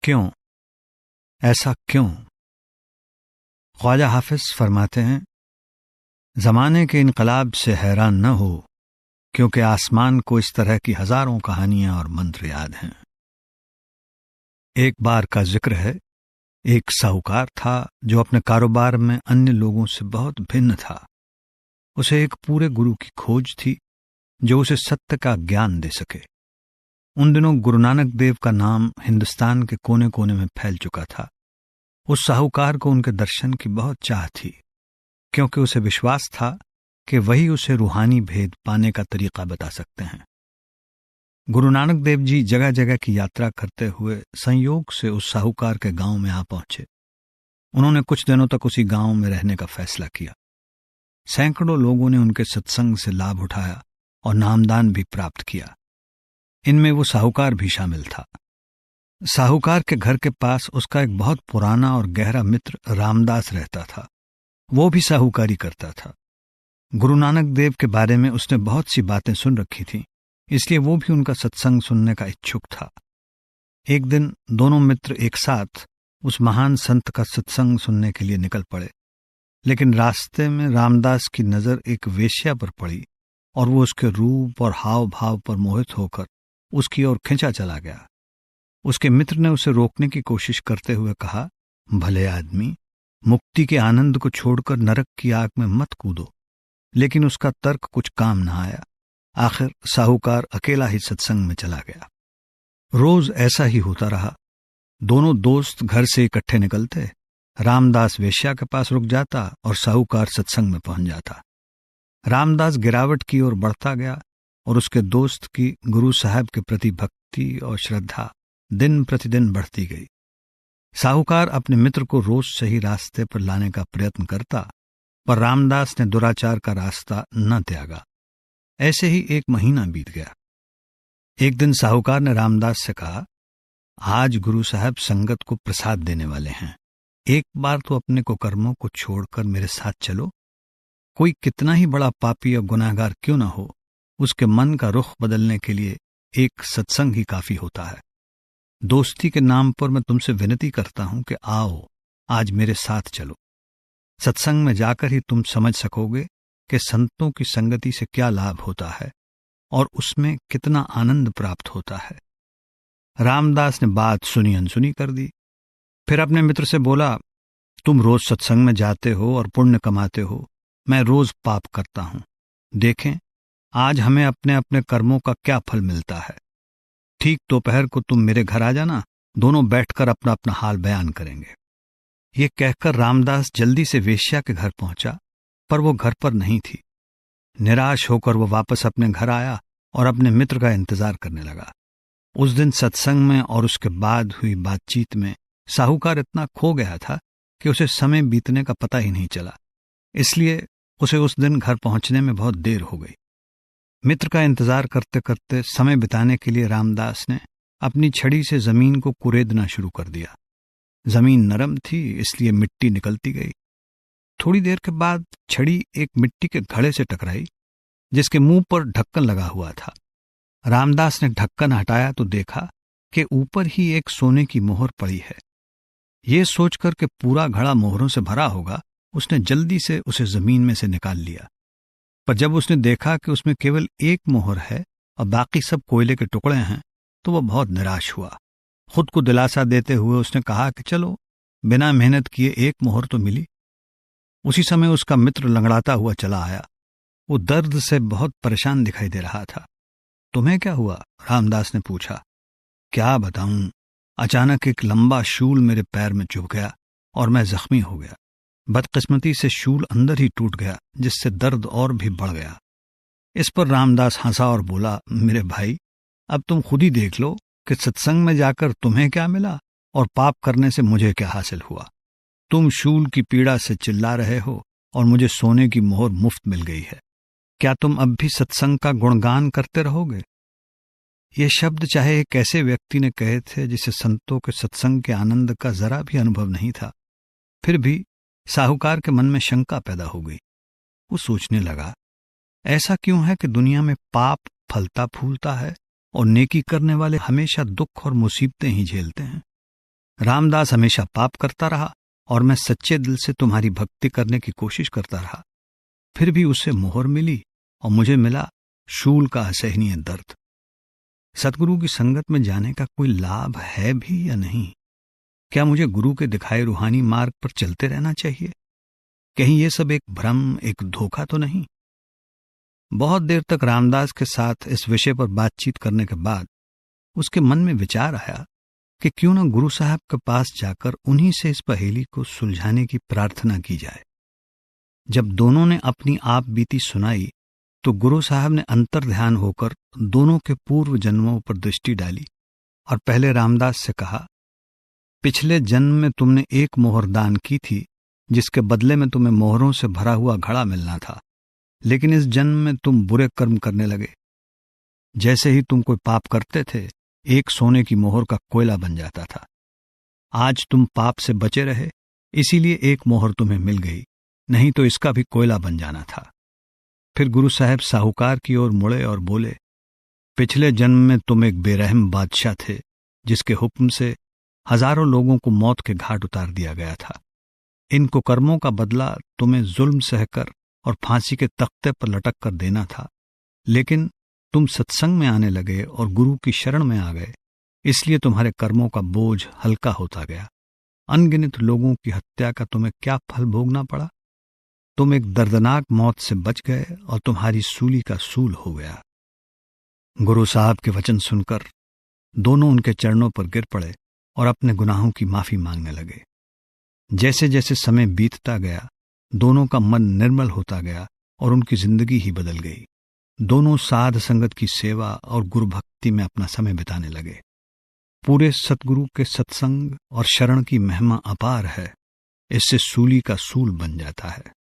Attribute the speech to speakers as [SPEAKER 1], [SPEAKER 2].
[SPEAKER 1] क्यों? ऐसा क्यों? ख्वाजा हाफिज फरमाते हैं, ज़माने के इनकलाब से हैरान न हो, क्योंकि आसमान को इस तरह की हजारों कहानियां और मंत्र याद हैं। एक बार का जिक्र है, एक साहूकार था जो अपने कारोबार में अन्य लोगों से बहुत भिन्न था। उसे एक पूरे गुरु की खोज थी जो उसे सत्य का ज्ञान दे सके। उन दिनों गुरु नानक देव का नाम हिंदुस्तान के कोने कोने में फैल चुका था। उस साहूकार को उनके दर्शन की बहुत चाह थी, क्योंकि उसे विश्वास था कि वही उसे रूहानी भेद पाने का तरीका बता सकते हैं। गुरु नानक देव जी जगह जगह की यात्रा करते हुए संयोग से उस साहूकार के गांव में आ पहुंचे। उन्होंने कुछ दिनों तक उसी गांव में रहने का फैसला किया। सैकड़ों लोगों ने उनके सत्संग से लाभ उठाया और नामदान भी प्राप्त किया। इनमें वो साहूकार भी शामिल था। साहूकार के घर के पास उसका एक बहुत पुराना और गहरा मित्र रामदास रहता था। वो भी साहूकारी करता था। गुरु नानक देव के बारे में उसने बहुत सी बातें सुन रखी थीं, इसलिए वो भी उनका सत्संग सुनने का इच्छुक था। एक दिन दोनों मित्र एक साथ उस महान संत का सत्संग सुनने के लिए निकल पड़े, लेकिन रास्ते में रामदास की नजर एक वेश्या पर पड़ी और वो उसके रूप और हाव भाव पर मोहित होकर उसकी ओर खिंचा चला गया। उसके मित्र ने उसे रोकने की कोशिश करते हुए कहा, भले आदमी, मुक्ति के आनंद को छोड़कर नरक की आग में मत कूदो। लेकिन उसका तर्क कुछ काम न आया। आखिर साहूकार अकेला ही सत्संग में चला गया। रोज ऐसा ही होता रहा। दोनों दोस्त घर से इकट्ठे निकलते, रामदास वेश्या के पास रुक जाता और साहूकार सत्संग में पहुंच जाता। रामदास गिरावट की ओर बढ़ता गया और उसके दोस्त की गुरु साहब के प्रति भक्ति और श्रद्धा दिन प्रतिदिन बढ़ती गई। साहूकार अपने मित्र को रोज सही रास्ते पर लाने का प्रयत्न करता, पर रामदास ने दुराचार का रास्ता न त्यागा। ऐसे ही एक महीना बीत गया। एक दिन साहूकार ने रामदास से कहा, आज गुरु साहब संगत को प्रसाद देने वाले हैं। एक बार तो अपने कुकर्मों को छोड़कर मेरे साथ चलो। कोई कितना ही बड़ा पापी या गुनाहगार क्यों ना हो, उसके मन का रुख बदलने के लिए एक सत्संग ही काफी होता है। दोस्ती के नाम पर मैं तुमसे विनती करता हूं कि आओ, आज मेरे साथ चलो। सत्संग में जाकर ही तुम समझ सकोगे कि संतों की संगति से क्या लाभ होता है और उसमें कितना आनंद प्राप्त होता है। रामदास ने बात सुनी अनसुनी कर दी। फिर अपने मित्र से बोला, तुम रोज सत्संग में जाते हो और पुण्य कमाते हो, मैं रोज पाप करता हूं। देखें आज हमें अपने अपने कर्मों का क्या फल मिलता है। ठीक दोपहर को तुम मेरे घर आ जाना, दोनों बैठकर अपना अपना हाल बयान करेंगे। ये कहकर रामदास जल्दी से वेश्या के घर पहुंचा, पर वो घर पर नहीं थी। निराश होकर वो वापस अपने घर आया और अपने मित्र का इंतजार करने लगा। उस दिन सत्संग में और उसके बाद हुई बातचीत में साहूकार इतना खो गया था कि उसे समय बीतने का पता ही नहीं चला। इसलिए उसे उस दिन घर पहुंचने में बहुत देर हो गई। मित्र का इंतजार करते करते समय बिताने के लिए रामदास ने अपनी छड़ी से जमीन को कुरेदना शुरू कर दिया। जमीन नरम थी, इसलिए मिट्टी निकलती गई। थोड़ी देर के बाद छड़ी एक मिट्टी के घड़े से टकराई, जिसके मुंह पर ढक्कन लगा हुआ था। रामदास ने ढक्कन हटाया तो देखा कि ऊपर ही एक सोने की मोहर पड़ी है। ये सोचकर कि पूरा घड़ा मोहरों से भरा होगा, उसने जल्दी से उसे जमीन में से निकाल लिया। पर जब उसने देखा कि उसमें केवल एक मोहर है और बाकी सब कोयले के टुकड़े हैं, तो वह बहुत निराश हुआ। खुद को दिलासा देते हुए उसने कहा कि चलो, बिना मेहनत किए एक मोहर तो मिली। उसी समय उसका मित्र लंगड़ाता हुआ चला आया। वो दर्द से बहुत परेशान दिखाई दे रहा था। तुम्हें क्या हुआ? रामदास ने पूछा। क्या बताऊं, अचानक एक लंबा शूल मेरे पैर में चुभ गया और मैं जख्मी हो गया। बदकिस्मती से शूल अंदर ही टूट गया, जिससे दर्द और भी बढ़ गया। इस पर रामदास हंसा और बोला, मेरे भाई, अब तुम खुद ही देख लो कि सत्संग में जाकर तुम्हें क्या मिला और पाप करने से मुझे क्या हासिल हुआ। तुम शूल की पीड़ा से चिल्ला रहे हो और मुझे सोने की मोहर मुफ्त मिल गई है। क्या तुम अब भी सत्संग का गुणगान करते रहोगे? ये शब्द चाहे एक ऐसे व्यक्ति ने कहे थे जिसे संतों के सत्संग के आनंद का जरा भी अनुभव नहीं था, फिर भी साहूकार के मन में शंका पैदा हो गई। वो सोचने लगा, ऐसा क्यों है कि दुनिया में पाप फलता फूलता है और नेकी करने वाले हमेशा दुख और मुसीबतें ही झेलते हैं। रामदास हमेशा पाप करता रहा और मैं सच्चे दिल से तुम्हारी भक्ति करने की कोशिश करता रहा। फिर भी उसे मोहर मिली और मुझे मिला शूल का असहनीय दर्द। सतगुरु की संगत में जाने का कोई लाभ है भी या नहीं? क्या मुझे गुरु के दिखाए रूहानी मार्ग पर चलते रहना चाहिए? कहीं ये सब एक भ्रम, एक धोखा तो नहीं? बहुत देर तक रामदास के साथ इस विषय पर बातचीत करने के बाद उसके मन में विचार आया कि क्यों न गुरु साहब के पास जाकर उन्हीं से इस पहेली को सुलझाने की प्रार्थना की जाए। जब दोनों ने अपनी आप बीती सुनाई तो गुरु साहब ने अंतर ध्यान होकर दोनों के पूर्व जन्मों पर दृष्टि डाली और पहले रामदास से कहा, पिछले जन्म में तुमने एक मोहर दान की थी जिसके बदले में तुम्हें मोहरों से भरा हुआ घड़ा मिलना था, लेकिन इस जन्म में तुम बुरे कर्म करने लगे। जैसे ही तुम कोई पाप करते थे, एक सोने की मोहर का कोयला बन जाता था। आज तुम पाप से बचे रहे, इसीलिए एक मोहर तुम्हें मिल गई, नहीं तो इसका भी कोयला बन जाना था। फिर गुरु साहब साहूकार की ओर मुड़े और बोले, पिछले जन्म में तुम एक बेरहम बादशाह थे जिसके हुक्म से हजारों लोगों को मौत के घाट उतार दिया गया था। इन कुकर्मों का बदला तुम्हें जुल्म सहकर और फांसी के तख्ते पर लटक कर देना था, लेकिन तुम सत्संग में आने लगे और गुरु की शरण में आ गए, इसलिए तुम्हारे कर्मों का बोझ हल्का होता गया। अनगिनत लोगों की हत्या का तुम्हें क्या फल भोगना पड़ा? तुम एक दर्दनाक मौत से बच गए और तुम्हारी सूली का सूल हो गया। गुरु साहब के वचन सुनकर दोनों उनके चरणों पर गिर पड़े और अपने गुनाहों की माफी मांगने लगे। जैसे जैसे समय बीतता गया, दोनों का मन निर्मल होता गया और उनकी जिंदगी ही बदल गई। दोनों साध संगत की सेवा और गुरु भक्ति में अपना समय बिताने लगे। पूरे सतगुरु के सत्संग और शरण की महिमा अपार है। इससे सूली का सूल बन जाता है।